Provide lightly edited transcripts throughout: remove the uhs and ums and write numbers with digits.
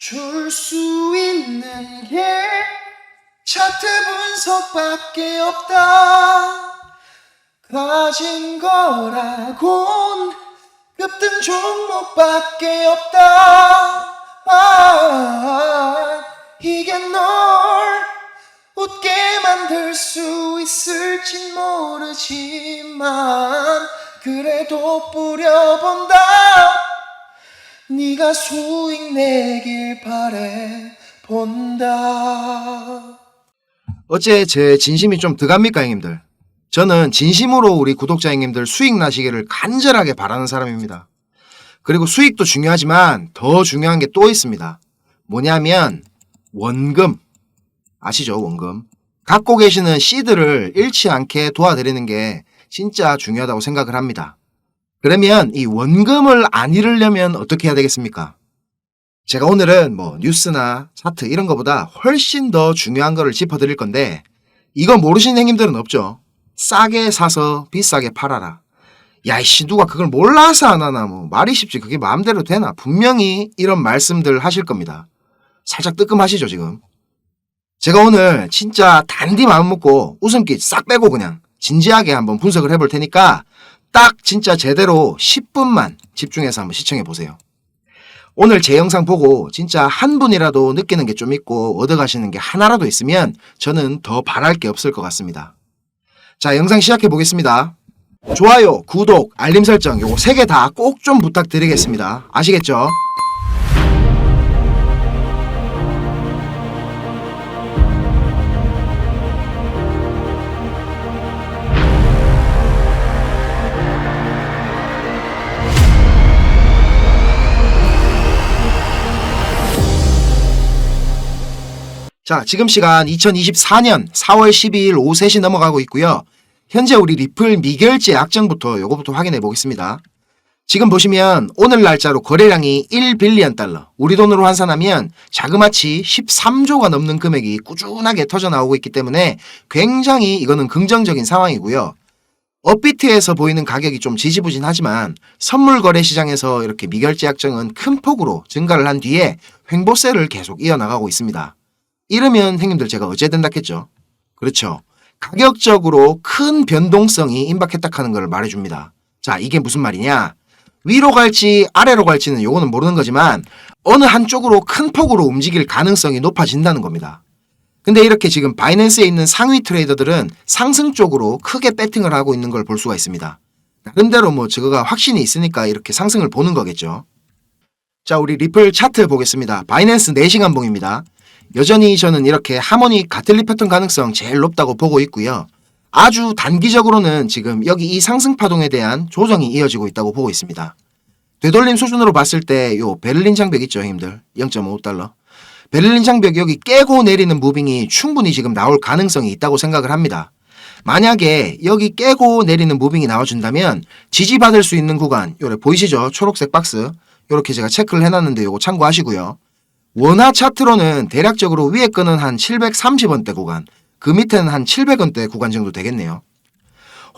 줄 수 있는 게 차트 분석밖에 없다. 가진 거라곤 급등 종목밖에 없다. 이게 널 웃게 만들 수 있을진 모르지만 그래도 뿌려본다. 네가 수익 내길 바래 본다. 어째 제 진심이 좀 득합니까 형님들? 저는 진심으로 우리 구독자 형님들 수익 나시기를 간절하게 바라는 사람입니다. 그리고 수익도 중요하지만 더 중요한 게 또 있습니다. 뭐냐면 원금. 아시죠? 원금. 갖고 계시는 씨드를 잃지 않게 도와드리는 게 진짜 중요하다고 생각을 합니다. 그러면 이 원금을 안 잃으려면 어떻게 해야 되겠습니까? 제가 오늘은 뭐 뉴스나 차트 이런 거보다 훨씬 더 중요한 거를 짚어드릴 건데 이거 모르시는 형님들은 없죠. 싸게 사서 비싸게 팔아라. 야이씨 누가 그걸 몰라서 안 하나. 뭐 말이 쉽지 그게 마음대로 되나. 분명히 이런 말씀들 하실 겁니다. 살짝 뜨끔하시죠 지금. 제가 오늘 진짜 단디 마음 먹고 웃음기 싹 빼고 그냥 진지하게 한번 분석을 해볼 테니까 딱 진짜 제대로 10분만 집중해서 한번 시청해 보세요. 오늘 제 영상 보고 진짜 한 분이라도 느끼는 게 좀 있고 얻어가시는 게 하나라도 있으면 저는 더 바랄 게 없을 것 같습니다. 자, 영상 시작해 보겠습니다. 좋아요, 구독, 알림 설정 요거 3개 다 꼭 좀 부탁드리겠습니다. 아시겠죠? 자, 지금 시간 2024년 4월 12일 오후 3시 넘어가고 있고요. 현재 우리 리플 미결제 약정부터 요거부터 확인해 보겠습니다. 지금 보시면 오늘 날짜로 거래량이 1빌리언 달러, 우리 돈으로 환산하면 자그마치 13조가 넘는 금액이 꾸준하게 터져 나오고 있기 때문에 굉장히 이거는 긍정적인 상황이고요. 업비트에서 보이는 가격이 좀 지지부진하지만 선물 거래 시장에서 이렇게 미결제 약정은 큰 폭으로 증가를 한 뒤에 횡보세를 계속 이어나가고 있습니다. 이러면 형님들 제가 어째 된다겠죠? 그렇죠. 가격적으로 큰 변동성이 임박했다 하는 걸 말해줍니다. 자, 이게 무슨 말이냐? 위로 갈지 아래로 갈지는 요거는 모르는 거지만 어느 한쪽으로 큰 폭으로 움직일 가능성이 높아진다는 겁니다. 근데 이렇게 지금 바이낸스에 있는 상위 트레이더들은 상승 쪽으로 크게 배팅을 하고 있는 걸 볼 수가 있습니다. 나름대로 뭐 저거가 확신이 있으니까 이렇게 상승을 보는 거겠죠. 자, 우리 리플 차트 보겠습니다. 바이낸스 4시간 봉입니다. 여전히 저는 이렇게 하모닉 가틀리 패턴 가능성 제일 높다고 보고 있고요. 아주 단기적으로는 지금 여기 이 상승 파동에 대한 조정이 이어지고 있다고 보고 있습니다. 되돌림 수준으로 봤을 때 요 베를린 장벽 있죠 형님들. 0.5달러. 베를린 장벽 여기 깨고 내리는 무빙이 충분히 지금 나올 가능성이 있다고 생각을 합니다. 만약에 여기 깨고 내리는 무빙이 나와준다면 지지받을 수 있는 구간 요래 보이시죠? 초록색 박스 요렇게 제가 체크를 해놨는데 요거 참고하시고요. 원화 차트로는 대략적으로 위에 거는 한 730원대 구간, 그 밑에는 한 700원대 구간 정도 되겠네요.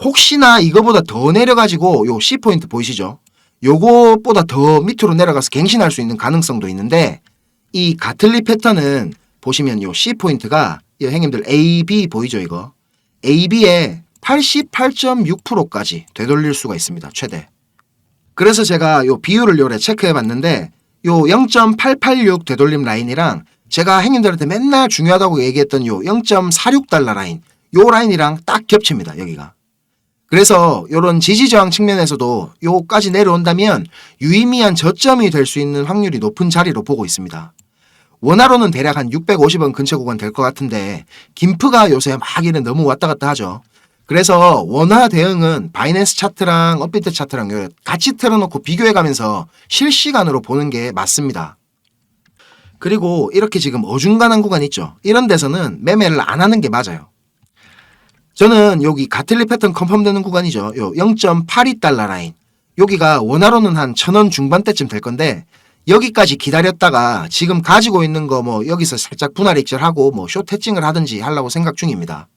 혹시나 이거보다 더 내려가지고 요 C포인트 보이시죠? 요거보다 더 밑으로 내려가서 갱신할 수 있는 가능성도 있는데 이 가틀리 패턴은 보시면 요 C포인트가 이 형님들 AB 보이죠 이거? AB에 88.6%까지 되돌릴 수가 있습니다. 최대. 그래서 제가 요 비율을 요래 체크해 봤는데 요 0.886 되돌림 라인이랑 제가 형님들한테 맨날 중요하다고 얘기했던 요 0.46달러 라인, 요 라인이랑 딱 겹칩니다. 여기가. 그래서 요런 지지저항 측면에서도 요까지 내려온다면 유의미한 저점이 될 수 있는 확률이 높은 자리로 보고 있습니다. 원화로는 대략 한 650원 근처 구간 될 것 같은데 김프가 요새 막 이래 너무 왔다 갔다 하죠. 그래서 원화 대응은 바이낸스 차트랑 업비트 차트랑 같이 틀어놓고 비교해가면서 실시간으로 보는 게 맞습니다. 그리고 이렇게 지금 어중간한 구간 있죠. 이런 데서는 매매를 안 하는 게 맞아요. 저는 여기 가틀리 패턴 컨펌되는 구간이죠. 요 0.82달러 라인. 여기가 원화로는 한 1000원 중반대쯤 될 건데 여기까지 기다렸다가 지금 가지고 있는 거 뭐 여기서 살짝 분할 익절하고 뭐 숏 해칭을 하든지 하려고 생각 중입니다.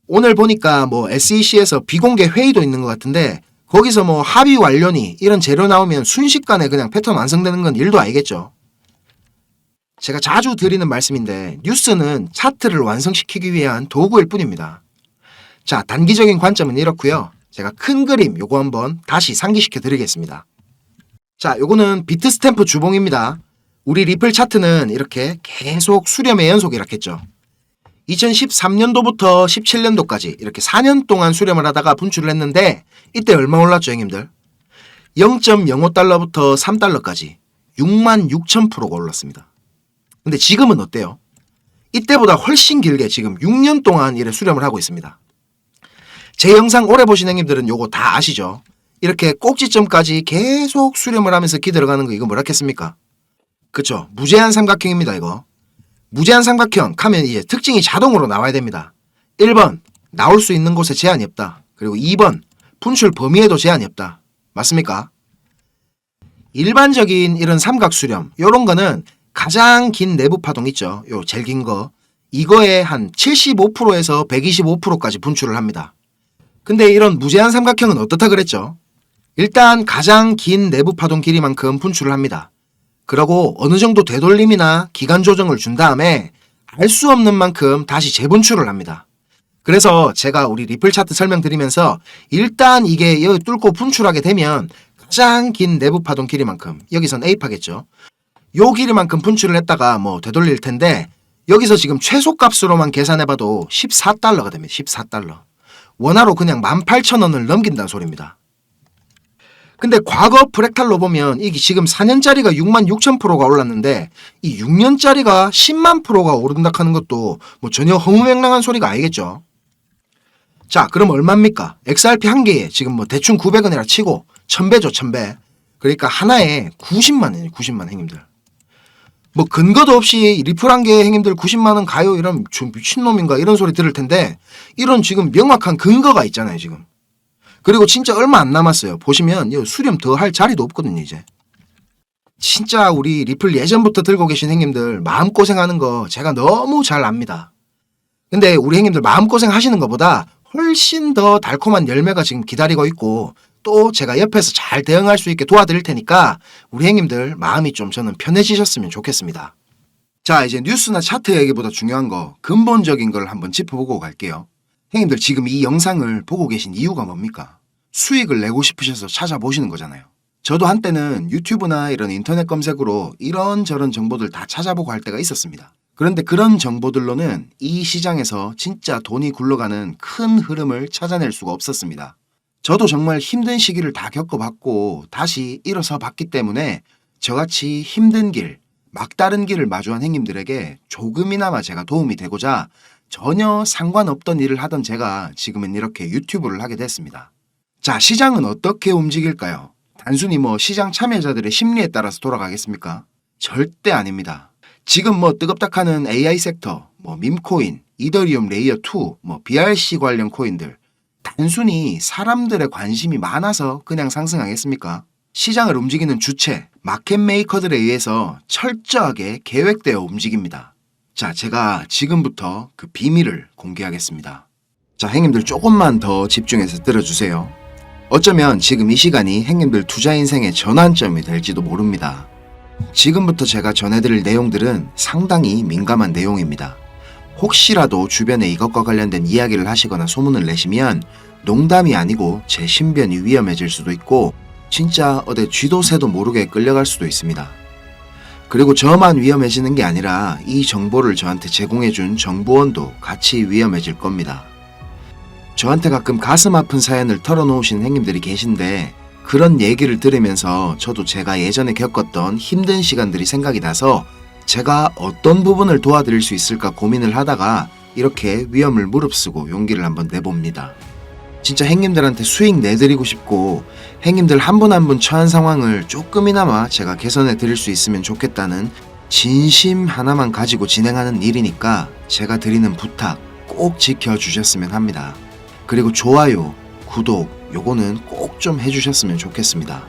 오늘 보니까 뭐 SEC에서 비공개 회의도 있는 것 같은데 거기서 뭐 합의 완료니 이런 재료 나오면 순식간에 그냥 패턴 완성되는 건 일도 아니겠죠. 제가 자주 드리는 말씀인데 뉴스는 차트를 완성시키기 위한 도구일 뿐입니다. 자, 단기적인 관점은 이렇고요. 제가 큰 그림 요거 한번 다시 상기시켜 드리겠습니다. 자, 요거는 비트 스탬프 주봉입니다. 우리 리플 차트는 이렇게 계속 수렴의 연속이라겠죠. 2013년도부터 17년도까지 이렇게 4년 동안 수렴을 하다가 분출을 했는데 이때 얼마 올랐죠, 형님들? 0.05달러부터 3달러까지 66,000%가 올랐습니다. 근데 지금은 어때요? 이때보다 훨씬 길게 지금 6년 동안 이래 수렴을 하고 있습니다. 제 영상 오래 보신 형님들은 요거 다 아시죠? 이렇게 꼭지점까지 계속 수렴을 하면서 기들어가는 거 이거 뭐라 했습니까? 그쵸? 무제한 삼각형입니다, 이거. 무제한 삼각형 하면 이제 특징이 자동으로 나와야 됩니다. 1번, 나올 수 있는 곳에 제한이 없다. 그리고 2번, 분출 범위에도 제한이 없다. 맞습니까? 일반적인 이런 삼각 수렴, 요런 거는 가장 긴 내부 파동 있죠. 요 제일 긴 거. 이거에 한 75%에서 125%까지 분출을 합니다. 근데 이런 무제한 삼각형은 어떻다 그랬죠? 일단 가장 긴 내부 파동 길이만큼 분출을 합니다. 그러고 어느 정도 되돌림이나 기간 조정을 준 다음에 알 수 없는 만큼 다시 재분출을 합니다. 그래서 제가 우리 리플 차트 설명드리면서 일단 이게 여기 뚫고 분출하게 되면 가장 긴 내부 파동 길이만큼, 여기선 A파겠죠. 요 길이만큼 분출을 했다가 뭐 되돌릴 텐데 여기서 지금 최소값으로만 계산해봐도 14달러가 됩니다. 14달러. 원화로 그냥 18,000원을 넘긴다는 소리입니다. 근데 과거 프랙탈로 보면 이게 지금 4년짜리가 66,000%가 올랐는데 이 6년짜리가 10만 %가 오른다 하는 것도 뭐 전혀 허무맹랑한 소리가 아니겠죠. 자, 그럼 얼마입니까? XRP 한 개에 지금 뭐 대충 900원이라 치고 1000배죠, 1000배. 그러니까 하나에 90만 원이에요, 90만 원 형님들. 뭐 근거도 없이 리플 한 개에 형님들 90만 원 가요 이러면 좀 미친놈인가 이런 소리 들을 텐데 이런 지금 명확한 근거가 있잖아요, 지금. 그리고 진짜 얼마 안 남았어요. 보시면 수렴 더 할 자리도 없거든요, 이제. 진짜 우리 리플 예전부터 들고 계신 형님들 마음고생하는 거 제가 너무 잘 압니다. 근데 우리 형님들 마음고생 하시는 것보다 훨씬 더 달콤한 열매가 지금 기다리고 있고 또 제가 옆에서 잘 대응할 수 있게 도와드릴 테니까 우리 형님들 마음이 좀 저는 편해지셨으면 좋겠습니다. 자, 이제 뉴스나 차트 얘기보다 중요한 거 근본적인 걸 한번 짚어보고 갈게요. 형님들 지금 이 영상을 보고 계신 이유가 뭡니까? 수익을 내고 싶으셔서 찾아보시는 거잖아요. 저도 한때는 유튜브나 이런 인터넷 검색으로 이런저런 정보들 다 찾아보고 할 때가 있었습니다. 그런데 그런 정보들로는 이 시장에서 진짜 돈이 굴러가는 큰 흐름을 찾아낼 수가 없었습니다. 저도 정말 힘든 시기를 다 겪어봤고 다시 일어서 봤기 때문에 저같이 힘든 길, 막다른 길을 마주한 형님들에게 조금이나마 제가 도움이 되고자 전혀 상관없던 일을 하던 제가 지금은 이렇게 유튜브를 하게 됐습니다. 자, 시장은 어떻게 움직일까요? 단순히 뭐 시장 참여자들의 심리에 따라서 돌아가겠습니까? 절대 아닙니다. 지금 뭐 뜨겁다하는 AI 섹터, 뭐 밈코인, 이더리움 레이어2, 뭐 BRC 관련 코인들 단순히 사람들의 관심이 많아서 그냥 상승하겠습니까? 시장을 움직이는 주체, 마켓 메이커들에 의해서 철저하게 계획되어 움직입니다. 자, 제가 지금부터 그 비밀을 공개하겠습니다. 자, 형님들 조금만 더 집중해서 들어주세요. 어쩌면 지금 이 시간이 형님들 투자 인생의 전환점이 될지도 모릅니다. 지금부터 제가 전해드릴 내용들은 상당히 민감한 내용입니다. 혹시라도 주변에 이것과 관련된 이야기를 하시거나 소문을 내시면 농담이 아니고 제 신변이 위험해질 수도 있고 진짜 어디 쥐도 새도 모르게 끌려갈 수도 있습니다. 그리고 저만 위험해지는 게 아니라 이 정보를 저한테 제공해준 정보원도 같이 위험해질 겁니다. 저한테 가끔 가슴 아픈 사연을 털어놓으신 형님들이 계신데 그런 얘기를 들으면서 저도 제가 예전에 겪었던 힘든 시간들이 생각이 나서 제가 어떤 부분을 도와드릴 수 있을까 고민을 하다가 이렇게 위험을 무릅쓰고 용기를 한번 내봅니다. 진짜 형님들한테 수익 내드리고 싶고 형님들 한 분 한 분 처한 상황을 조금이나마 제가 개선해 드릴 수 있으면 좋겠다는 진심 하나만 가지고 진행하는 일이니까 제가 드리는 부탁 꼭 지켜주셨으면 합니다. 그리고 좋아요, 구독 요거는 꼭 좀 해주셨으면 좋겠습니다.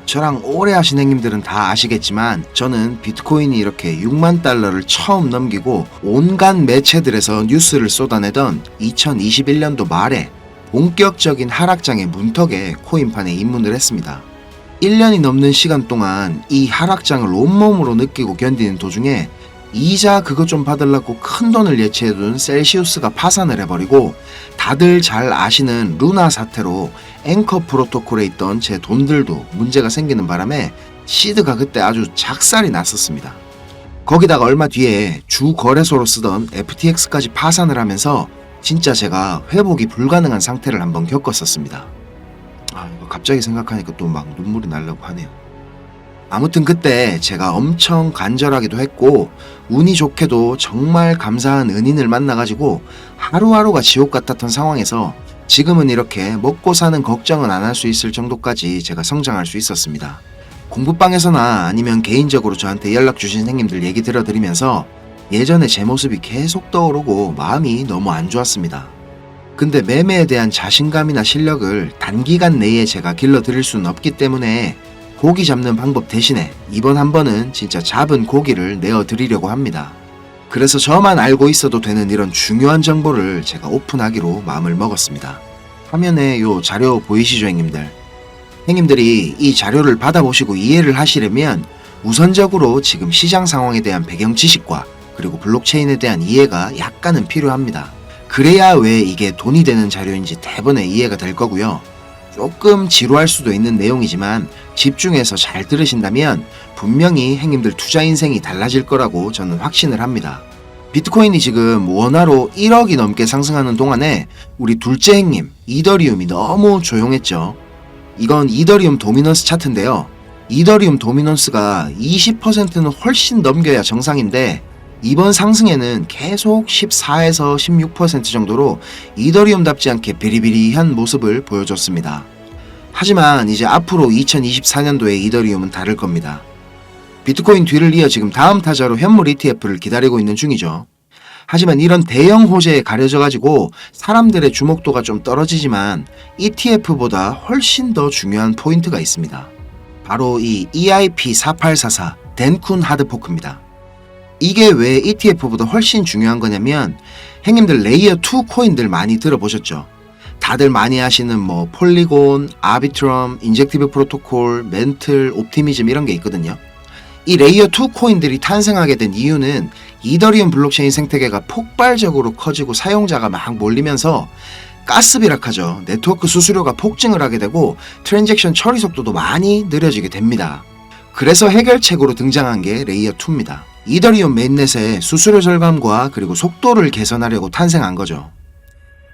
저랑 오래 하신 형님들은 다 아시겠지만 저는 비트코인이 이렇게 6만 달러를 처음 넘기고 온갖 매체들에서 뉴스를 쏟아내던 2021년도 말에 본격적인 하락장의 문턱에 코인판에 입문을 했습니다. 1년이 넘는 시간 동안 이 하락장을 온몸으로 느끼고 견디는 도중에 이자 그것 좀 받으려고 큰돈을 예치해둔 셀시우스가 파산을 해버리고 다들 잘 아시는 루나 사태로 앵커 프로토콜에 있던 제 돈들도 문제가 생기는 바람에 시드가 그때 아주 작살이 났었습니다. 거기다가 얼마 뒤에 주 거래소로 쓰던 FTX까지 파산을 하면서 진짜 제가 회복이 불가능한 상태를 한번 겪었었습니다. 이거 갑자기 생각하니까 또 막 눈물이 나려고 하네요. 아무튼 그때 제가 엄청 간절하기도 했고 운이 좋게도 정말 감사한 은인을 만나가지고 하루하루가 지옥 같았던 상황에서 지금은 이렇게 먹고 사는 걱정은 안 할 수 있을 정도까지 제가 성장할 수 있었습니다. 공부방에서나 아니면 개인적으로 저한테 연락 주신 선생님들 얘기 들어드리면서 예전에 제 모습이 계속 떠오르고 마음이 너무 안 좋았습니다. 근데 매매에 대한 자신감이나 실력을 단기간 내에 제가 길러드릴 수는 없기 때문에 고기 잡는 방법 대신에 이번 한 번은 진짜 잡은 고기를 내어드리려고 합니다. 그래서 저만 알고 있어도 되는 이런 중요한 정보를 제가 오픈하기로 마음을 먹었습니다. 화면에 요 자료 보이시죠, 형님들? 형님들이 이 자료를 받아보시고 이해를 하시려면 우선적으로 지금 시장 상황에 대한 배경 지식과 그리고 블록체인에 대한 이해가 약간은 필요합니다. 그래야 왜 이게 돈이 되는 자료인지 대번에 이해가 될 거고요. 조금 지루할 수도 있는 내용이지만 집중해서 잘 들으신다면 분명히 형님들 투자 인생이 달라질 거라고 저는 확신을 합니다. 비트코인이 지금 원화로 1억이 넘게 상승하는 동안에 우리 둘째 형님 이더리움이 너무 조용했죠. 이건 이더리움 도미넌스 차트인데요. 이더리움 도미넌스가 20%는 훨씬 넘겨야 정상인데 이번 상승에는 계속 14에서 16% 정도로 이더리움답지 않게 비리비리한 모습을 보여줬습니다. 하지만 이제 앞으로 2024년도에 이더리움은 다를 겁니다. 비트코인 뒤를 이어 지금 다음 타자로 현물 ETF를 기다리고 있는 중이죠. 하지만 이런 대형 호재에 가려져가지고 사람들의 주목도가 좀 떨어지지만 ETF보다 훨씬 더 중요한 포인트가 있습니다. 바로 이 EIP4844 덴쿤 하드포크입니다. 이게 왜 ETF보다 훨씬 중요한 거냐면 형님들 레이어 2 코인들 많이 들어보셨죠? 다들 많이 아시는 뭐 폴리곤, 아비트럼, 인젝티브 프로토콜, 멘틀, 옵티미즘 이런 게 있거든요. 이 레이어 2 코인들이 탄생하게 된 이유는 이더리움 블록체인 생태계가 폭발적으로 커지고 사용자가 막 몰리면서 가스비락하죠. 네트워크 수수료가 폭증을 하게 되고 트랜잭션 처리 속도도 많이 느려지게 됩니다. 그래서 해결책으로 등장한 게 레이어 2입니다. 이더리움 메인넷의 수수료 절감과 그리고 속도를 개선하려고 탄생한 거죠.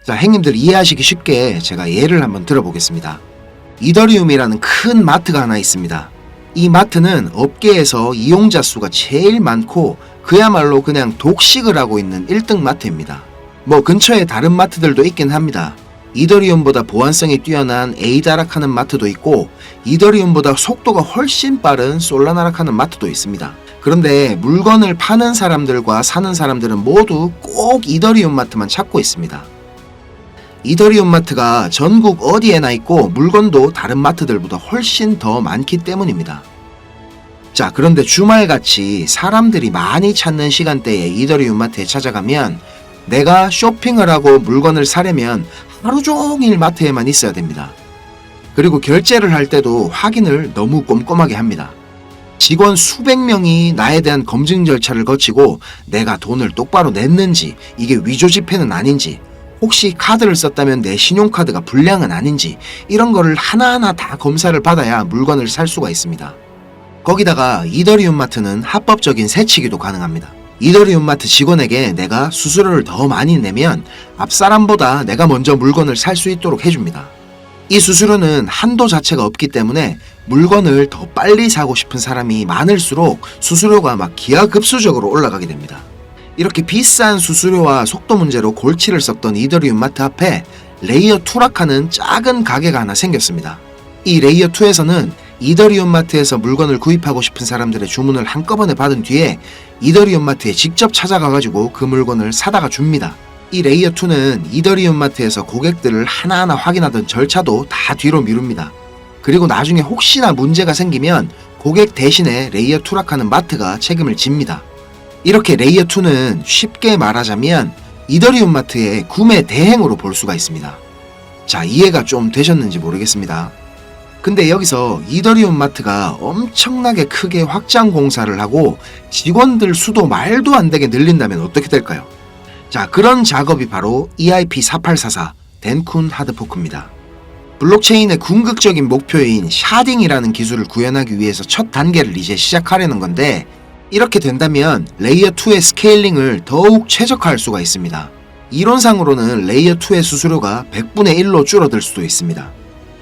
자, 형님들 이해하시기 쉽게 제가 예를 한번 들어보겠습니다. 이더리움이라는 큰 마트가 하나 있습니다. 이 마트는 업계에서 이용자 수가 제일 많고 그야말로 그냥 독식을 하고 있는 1등 마트입니다. 뭐 근처에 다른 마트들도 있긴 합니다. 이더리움보다 보안성이 뛰어난 에이다락하는 마트도 있고 이더리움보다 속도가 훨씬 빠른 솔라나락하는 마트도 있습니다. 그런데 물건을 파는 사람들과 사는 사람들은 모두 꼭 이더리움 마트만 찾고 있습니다. 이더리움 마트가 전국 어디에나 있고 물건도 다른 마트들보다 훨씬 더 많기 때문입니다. 자, 그런데 주말같이 사람들이 많이 찾는 시간대에 이더리움 마트에 찾아가면 내가 쇼핑을 하고 물건을 사려면 하루 종일 마트에만 있어야 됩니다. 그리고 결제를 할 때도 확인을 너무 꼼꼼하게 합니다. 직원 수백 명이 나에 대한 검증 절차를 거치고 내가 돈을 똑바로 냈는지, 이게 위조 지폐는 아닌지, 혹시 카드를 썼다면 내 신용카드가 불량은 아닌지 이런 거를 하나하나 다 검사를 받아야 물건을 살 수가 있습니다. 거기다가 이더리움 마트는 합법적인 세치기도 가능합니다. 이더리움 마트 직원에게 내가 수수료를 더 많이 내면 앞사람보다 내가 먼저 물건을 살 수 있도록 해줍니다. 이 수수료는 한도 자체가 없기 때문에 물건을 더 빨리 사고 싶은 사람이 많을수록 수수료가 막 기하급수적으로 올라가게 됩니다. 이렇게 비싼 수수료와 속도 문제로 골치를 썩던 이더리움 마트 앞에 레이어 2락하는 작은 가게가 하나 생겼습니다. 이 레이어 2에서는 이더리움 마트에서 물건을 구입하고 싶은 사람들의 주문을 한꺼번에 받은 뒤에 이더리움 마트에 직접 찾아가가지고 그 물건을 사다가 줍니다. 이 레이어 2는 이더리움 마트에서 고객들을 하나하나 확인하던 절차도 다 뒤로 미룹니다. 그리고 나중에 혹시나 문제가 생기면 고객 대신에 레이어 2락하는 마트가 책임을 집니다. 이렇게 레이어 2는 쉽게 말하자면 이더리움 마트의 구매 대행으로 볼 수가 있습니다. 자, 이해가 좀 되셨는지 모르겠습니다. 근데 여기서 이더리움 마트가 엄청나게 크게 확장 공사를 하고 직원들 수도 말도 안 되게 늘린다면 어떻게 될까요? 자, 그런 작업이 바로 EIP4844 덴쿤 하드포크입니다. 블록체인의 궁극적인 목표인 샤딩이라는 기술을 구현하기 위해서 첫 단계를 이제 시작하려는 건데, 이렇게 된다면 레이어 2의 스케일링을 더욱 최적화할 수가 있습니다. 이론상으로는 레이어 2의 수수료가 100분의 1로 줄어들 수도 있습니다.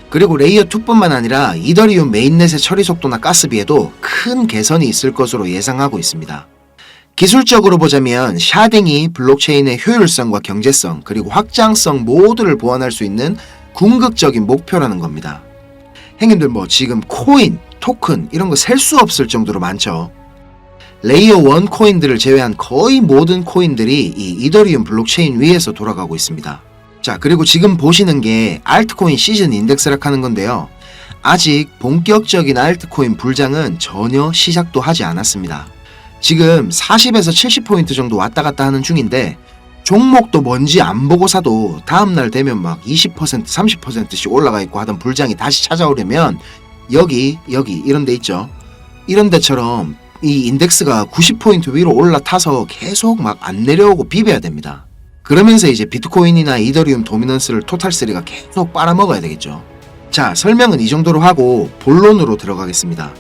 그리고 레이어 2뿐만 아니라 이더리움 메인넷의 처리 속도나 가스비에도 큰 개선이 있을 것으로 예상하고 있습니다. 기술적으로 보자면 샤딩이 블록체인의 효율성과 경제성 그리고 확장성 모두를 보완할 수 있는 궁극적인 목표라는 겁니다. 형님들 지금 코인, 토큰 이런 거 셀 수 없을 정도로 많죠. 레이어 1 코인들을 제외한 거의 모든 코인들이 이 이더리움 블록체인 위에서 돌아가고 있습니다. 자, 그리고 지금 보시는 게 알트코인 시즌 인덱스라 하는 건데요. 아직 본격적인 알트코인 불장은 전혀 시작도 하지 않았습니다. 지금 40에서 70포인트 정도 왔다 갔다 하는 중인데, 종목도 뭔지 안 보고 사도 다음날 되면 막 20%, 30%씩 올라가 있고 하던 불장이 다시 찾아오려면 여기 이런 데 있죠. 이런 데처럼 이 인덱스가 90포인트 위로 올라타서 계속 막 안 내려오고 비벼야 됩니다. 그러면서 이제 비트코인이나 이더리움 도미넌스를 토탈3가 계속 빨아먹어야 되겠죠. 자, 설명은 이 정도로 하고 본론으로 들어가겠습니다.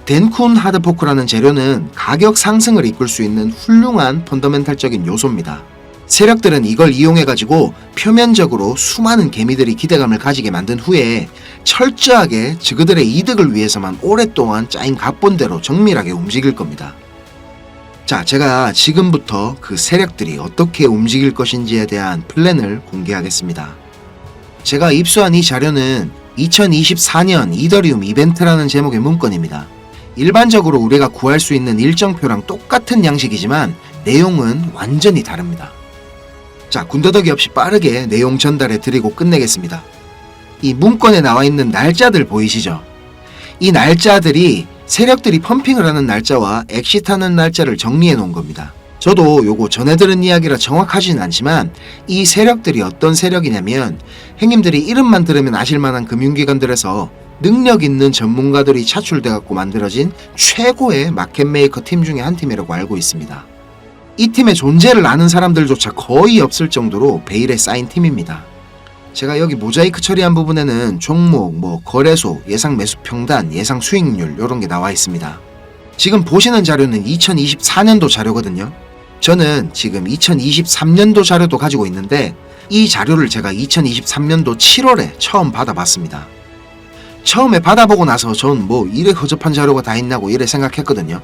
덴쿤 하드포크라는 재료는 가격 상승을 이끌 수 있는 훌륭한 펀더멘탈적인 요소입니다. 세력들은 이걸 이용해가지고 표면적으로 수많은 개미들이 기대감을 가지게 만든 후에 철저하게 그들의 이득을 위해서만 오랫동안 짜인 각본대로 정밀하게 움직일 겁니다. 자, 제가 지금부터 그 세력들이 어떻게 움직일 것인지에 대한 플랜을 공개하겠습니다. 제가 입수한 이 자료는 2024년 이더리움 이벤트라는 제목의 문건입니다. 일반적으로 우리가 구할 수 있는 일정표랑 똑같은 양식이지만 내용은 완전히 다릅니다. 자, 군더더기 없이 빠르게 내용 전달해 드리고 끝내겠습니다. 이 문건에 나와 있는 날짜들 보이시죠? 이 날짜들이 세력들이 펌핑을 하는 날짜와 엑시트하는 날짜를 정리해 놓은 겁니다. 저도 요거 전해 들은 이야기라 정확하진 않지만 이 세력들이 어떤 세력이냐면, 형님들이 이름만 들으면 아실만한 금융기관들에서 능력 있는 전문가들이 차출돼 갖고 만들어진 최고의 마켓메이커 팀 중에 한 팀이라고 알고 있습니다. 이 팀의 존재를 아는 사람들조차 거의 없을 정도로 베일에 쌓인 팀입니다. 제가 여기 모자이크 처리한 부분에는 종목, 거래소, 예상 매수 평단, 예상 수익률 이런 게 나와 있습니다. 지금 보시는 자료는 2024년도 자료거든요. 저는 지금 2023년도 자료도 가지고 있는데 이 자료를 제가 2023년도 7월에 처음 받아봤습니다. 처음에 받아보고 나서 전 이래 허접한 자료가 다 있나고 이래 생각했거든요.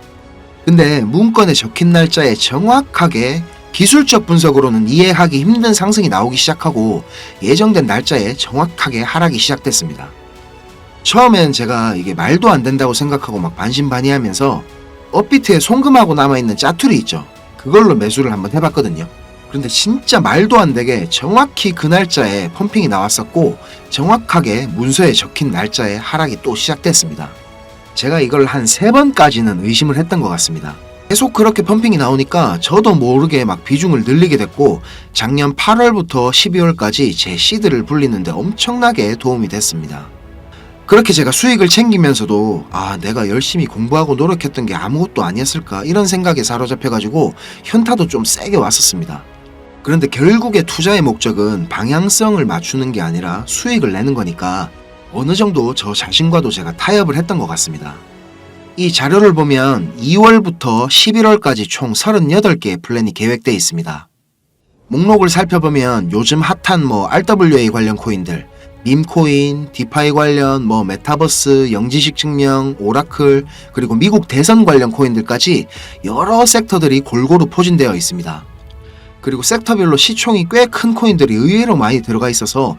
근데 문건에 적힌 날짜에 정확하게 기술적 분석으로는 이해하기 힘든 상승이 나오기 시작하고 예정된 날짜에 정확하게 하락이 시작됐습니다. 처음엔 제가 이게 말도 안 된다고 생각하고 막 반신반의하면서 업비트에 송금하고 남아있는 짜투리 있죠. 그걸로 매수를 한번 해봤거든요. 그런데 진짜 말도 안 되게 정확히 그 날짜에 펌핑이 나왔었고 정확하게 문서에 적힌 날짜에 하락이 또 시작됐습니다. 제가 이걸 한 3번까지는 의심을 했던 것 같습니다. 계속 그렇게 펌핑이 나오니까 저도 모르게 막 비중을 늘리게 됐고 작년 8월부터 12월까지 제 시드를 불리는데 엄청나게 도움이 됐습니다. 그렇게 제가 수익을 챙기면서도 내가 열심히 공부하고 노력했던 게 아무것도 아니었을까 이런 생각에 사로잡혀가지고 현타도 좀 세게 왔었습니다. 그런데 결국에 투자의 목적은 방향성을 맞추는 게 아니라 수익을 내는 거니까 어느 정도 저 자신과도 제가 타협을 했던 것 같습니다. 이 자료를 보면 2월부터 11월까지 총 38개의 플랜이 계획되어 있습니다. 목록을 살펴보면 요즘 핫한 RWA 관련 코인들, 밈코인, 디파이 관련 메타버스, 영지식 증명, 오라클, 그리고 미국 대선 관련 코인들까지 여러 섹터들이 골고루 포진되어 있습니다. 그리고 섹터별로 시총이 꽤 큰 코인들이 의외로 많이 들어가 있어서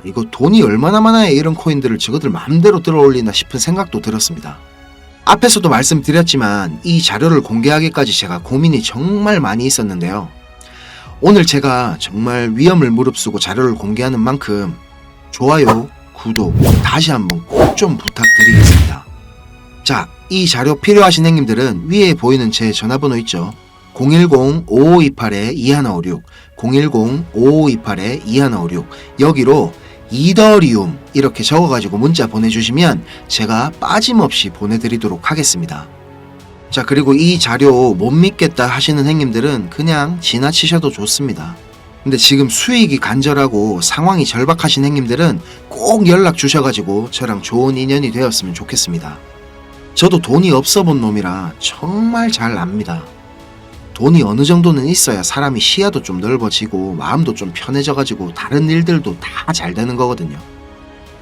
이거 돈이 얼마나 많아야 이런 코인들을 저거들 마음대로 들어올리나 싶은 생각도 들었습니다. 앞에서도 말씀드렸지만 이 자료를 공개하기까지 제가 고민이 정말 많이 있었는데요. 오늘 제가 정말 위험을 무릅쓰고 자료를 공개하는 만큼 좋아요, 구독 다시 한번 꼭 좀 부탁드리겠습니다. 자, 이 자료 필요하신 형님들은 위에 보이는 제 전화번호 있죠. 010-5528-2156 010-5528-2156 여기로 이더리움 이렇게 적어가지고 문자 보내주시면 제가 빠짐없이 보내드리도록 하겠습니다. 자, 그리고 이 자료 못 믿겠다 하시는 행님들은 그냥 지나치셔도 좋습니다. 근데 지금 수익이 간절하고 상황이 절박하신 행님들은 꼭 연락 주셔가지고 저랑 좋은 인연이 되었으면 좋겠습니다. 저도 돈이 없어 본 놈이라 정말 잘 압니다. 돈이 어느 정도는 있어야 사람이 시야도 좀 넓어지고 마음도 좀 편해져가지고 다른 일들도 다 잘 되는 거거든요.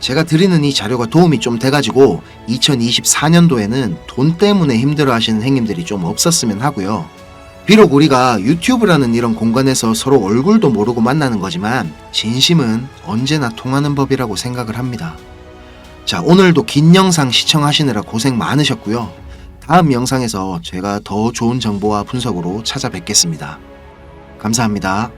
제가 드리는 이 자료가 도움이 좀 돼가지고 2024년도에는 돈 때문에 힘들어 하시는 행님들이 좀 없었으면 하고요. 비록 우리가 유튜브라는 이런 공간에서 서로 얼굴도 모르고 만나는 거지만 진심은 언제나 통하는 법이라고 생각을 합니다. 자, 오늘도 긴 영상 시청하시느라 고생 많으셨고요. 다음 영상에서 제가 더 좋은 정보와 분석으로 찾아뵙겠습니다. 감사합니다.